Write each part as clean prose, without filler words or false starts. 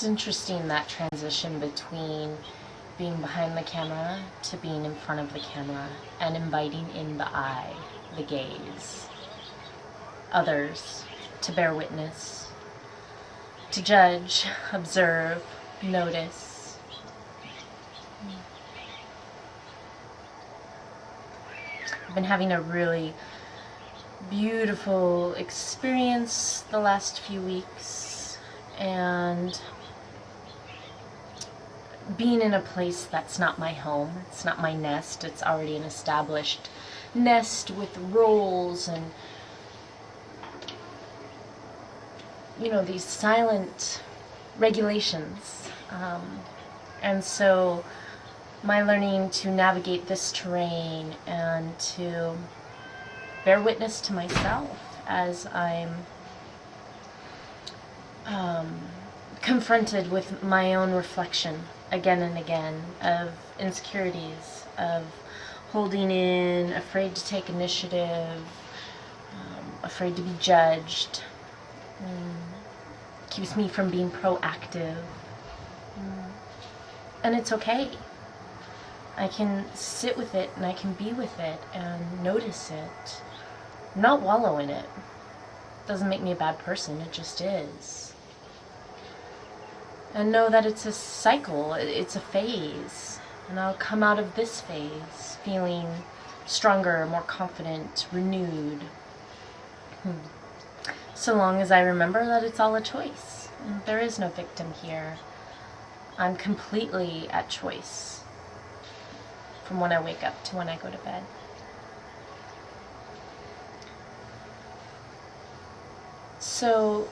interesting, that transition between being behind the camera to being in front of the camera and inviting in the eye, the gaze, others to bear witness, to judge, observe, notice. I've been having a really beautiful experience the last few weeks, and being in a place that's not my home, it's not my nest, it's already an established nest with roles and, you know, these silent regulations. And so my learning to navigate this terrain and to bear witness to myself as I'm confronted with my own reflection again and again of insecurities, of holding in, afraid to take initiative, afraid to be judged, keeps me from being proactive. And it's okay. I can sit with it and I can be with it and notice it, not wallow in it. Doesn't make me a bad person, it just is. And know that it's a cycle, it's a phase, and I'll come out of this phase feeling stronger, more confident, renewed. So long as I remember that it's all a choice. There is no victim here. I'm completely at choice from when I wake up to when I go to bed. So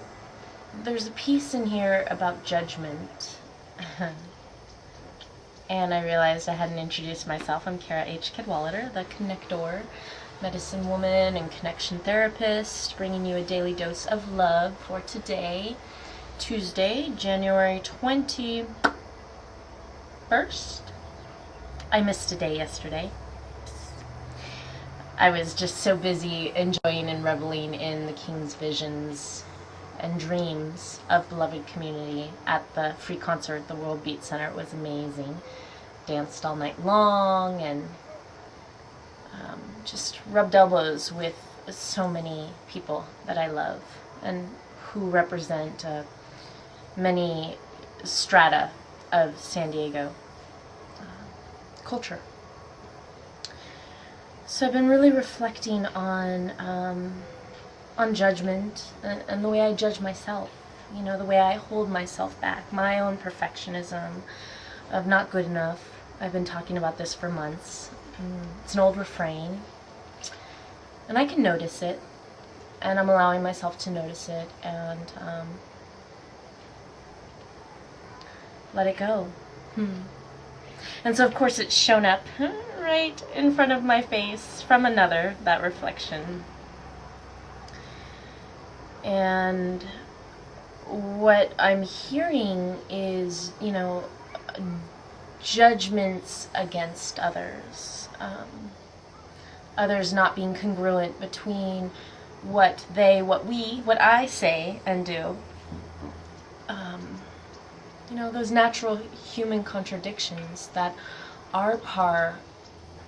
there's a piece in here about judgment. And I realized I hadn't introduced myself. I'm Cara Cadwallader, the connector, medicine woman and connection therapist, bringing you a daily dose of love for today, Tuesday, January 21st. I missed a day yesterday. I was just so busy enjoying and reveling in the King's visions and dreams of beloved community at the free concert at the World Beat Center. It was amazing. Danced all night long and just rubbed elbows with so many people that I love and who represent many strata of San Diego culture. So I've been really reflecting on judgment and the way I judge myself, you know, the way I hold myself back, my own perfectionism of not good enough. I've been talking about this for months. It's an old refrain, and I can notice it, and I'm allowing myself to notice it and let it go. And so of course it's shown up right in front of my face from another, that reflection. And what I'm hearing is, you know, judgments against others. Others not being congruent between what I say and do. You know, those natural human contradictions that are par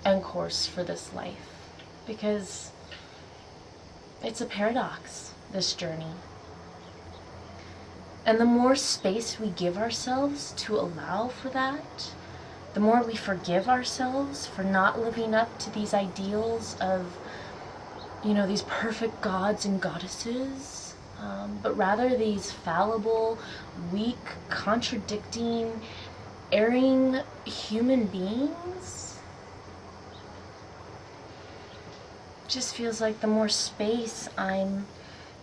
and course for this life. Because it's a paradox, this journey. And the more space we give ourselves to allow for that, the more we forgive ourselves for not living up to these ideals of, you know, these perfect gods and goddesses, but rather these fallible, weak, contradicting, erring human beings. Just feels like the more space I'm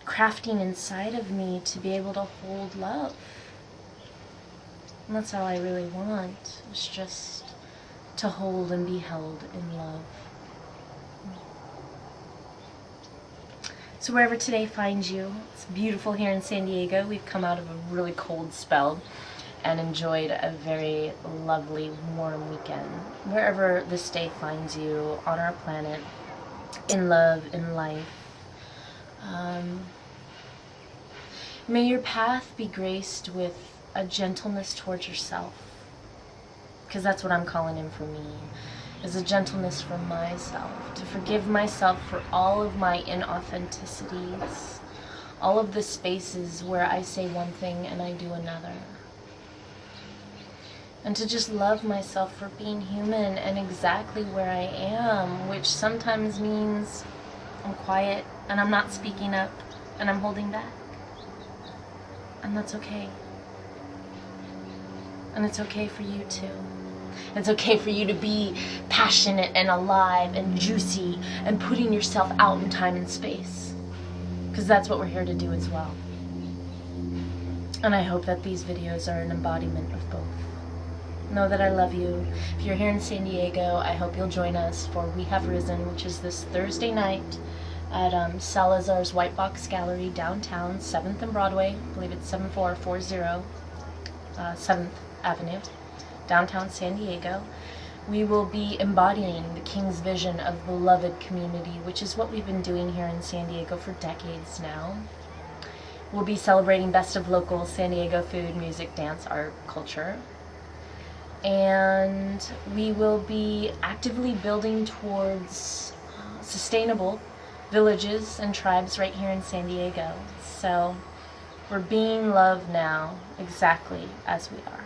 crafting inside of me to be able to hold love. And that's all I really want, is just to hold and be held in love. So wherever today finds you, it's beautiful here in San Diego. We've come out of a really cold spell and enjoyed a very lovely, warm weekend. Wherever this day finds you on our planet, in love, in life, may your path be graced with a gentleness towards yourself. Because that's what I'm calling in for me, is a gentleness for myself, to forgive myself for all of my inauthenticities, all of the spaces where I say one thing and I do another. And to just love myself for being human and exactly where I am, which sometimes means I'm quiet and I'm not speaking up and I'm holding back. And that's okay. And it's okay for you too. It's okay for you to be passionate and alive and juicy and putting yourself out in time and space. Because that's what we're here to do as well. And I hope that these videos are an embodiment of both. Know that I love you. If you're here in San Diego, I hope you'll join us for We Have Risen, which is this Thursday night at Salazar's White Box Gallery downtown, 7th and Broadway. I believe it's 7440 7th Avenue, downtown San Diego. We will be embodying the King's vision of beloved community, which is what we've been doing here in San Diego for decades now. We'll be celebrating best of local San Diego food, music, dance, art, culture. And we will be actively building towards sustainable villages and tribes right here in San Diego. So we're being loved now exactly as we are.